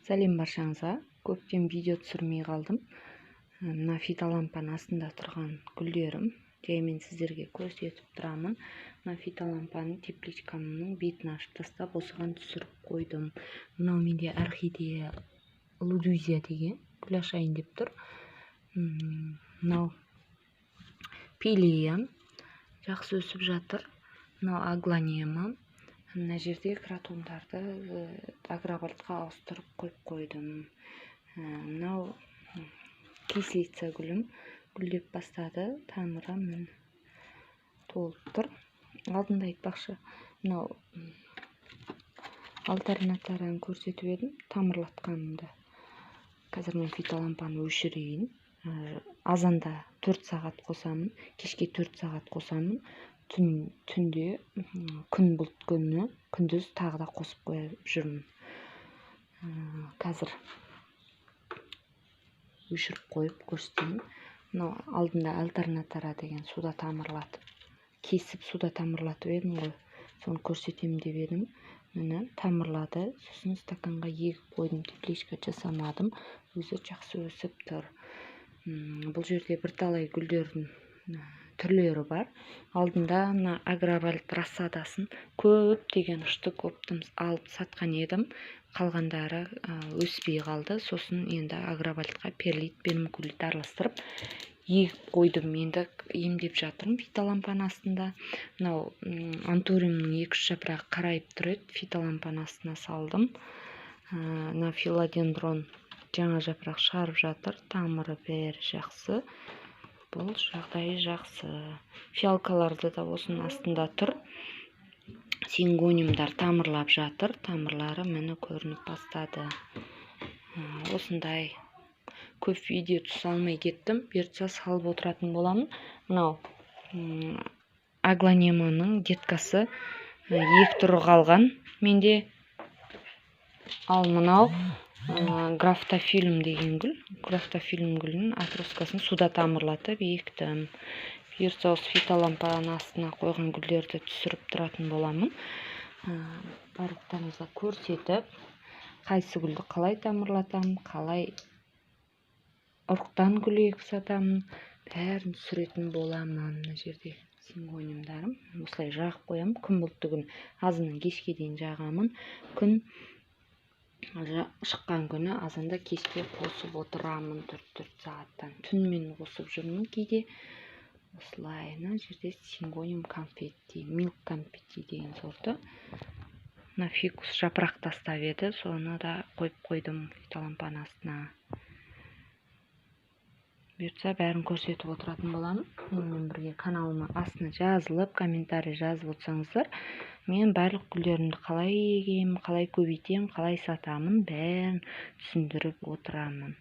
Сәлем баршаңызға. Көптен видео түсірмей қалдым. Мына фитолампаның астында тұрған гүлдерім. Жаймен сіздерге көрсетіп тұрамын. Мына фитолампаның тепличкамның бетін ашып тастап, осыған түсіріп қойдым. Мынау менде орхидея лудузия деген гүл ашайын деп тұр. Мынау пилиям жақсы өсіп жатыр. Мынау аглонема. Мына жерде кротондарды агровольтқа ауыстырып қойып қойдым. Мынау кислица гүлім гүлдеп бастады. Тамыры міне толып тұр. Алдында айтпақшы, мынау альтернатараны көрсетіп едім, тамырлатқанымды. Қазір мен фитолампаны өшірейін. Азанда 4 сағат қосамын, кешке 4 сағат қосамын. Түнде күн бұлт күні, күндіз тағы да қосып қойып жүрмін. Қазір өшіріп қойып көрсетейін. Мынау алдында альтернатара деген суда тамырлатып, кесіп суда тамырлатып едім ғой. Соны көрсетемін деп едім. Міне тамырлады. Сосын стаканға егіп қойдым, тепличка жасамадым. Өзі жақсы өсіп тұр. Бұл жерде бірталай гүлдердің түрлері бар. Алдында мына агровольт рассадасын көптеген ұшты көптім алып сатқан едім. Қалғандары өспей қалды. Сосын енді агровольтқа перлит пермикулит араластырып егіп қойдым. Енді емдеп жатырмын фитолампаның астында. Мынау антуриумның 2-3 жапырағы қарайып тұр еді. Фитолампаның астына салдым. Мына филодендрон жаңа жапырақ шығарып жатыр. Тамыры бәрі жақсы. Бұл жағдайы жақсы. Фиалкаларды да осының астында тұр. Сингониумдар тамырлап жатыр. Тамырлары міне көрініп бастады. Осындай көп видео түсе алмай кеттім. Бұйыртса салып отыратын боламын. Мынау аглонеманың деткасы 2 түрі қалған менде. Ал мынау графтофилум деген гүл. Графтофилум гүлінің отросткасын суда тамырлатып ектім. Бұйыртса осы фитолампаның астына қойған гүлдерді түсіріп тұратын боламын. Барлықтарыңызға көрсетіп, қайсы гүлді қалай тамырлатамын, қалай ұрықтан гүл егіп сатамын, бәрін түсіретін боламын. Мына жерде сингониумдарым. Осылай жағып қоямын. Күн бұлтты күн азынан кешке дейін жағамын. Күн шыққан күні азанда кешке қосып отырамын 4 сағаттан. Түнмен қосып жүрмін кейде. Осылай. Мына жерде сингониум конфетти, милк конфетти деген сорты. Мына фикус жапырақ тастап еді, соны да қойып қойдым фитолампаның астына. Бұйыртса бәрін көрсетіп отыратын боламын. Менімен бірге каналыма астына жазылып, комментарий жазып отырсаңыздар, мен барлық гүлдерімді қалай егем, қалай көбейтем, қалай сатамын, бәрін түсіндіріп отырамын.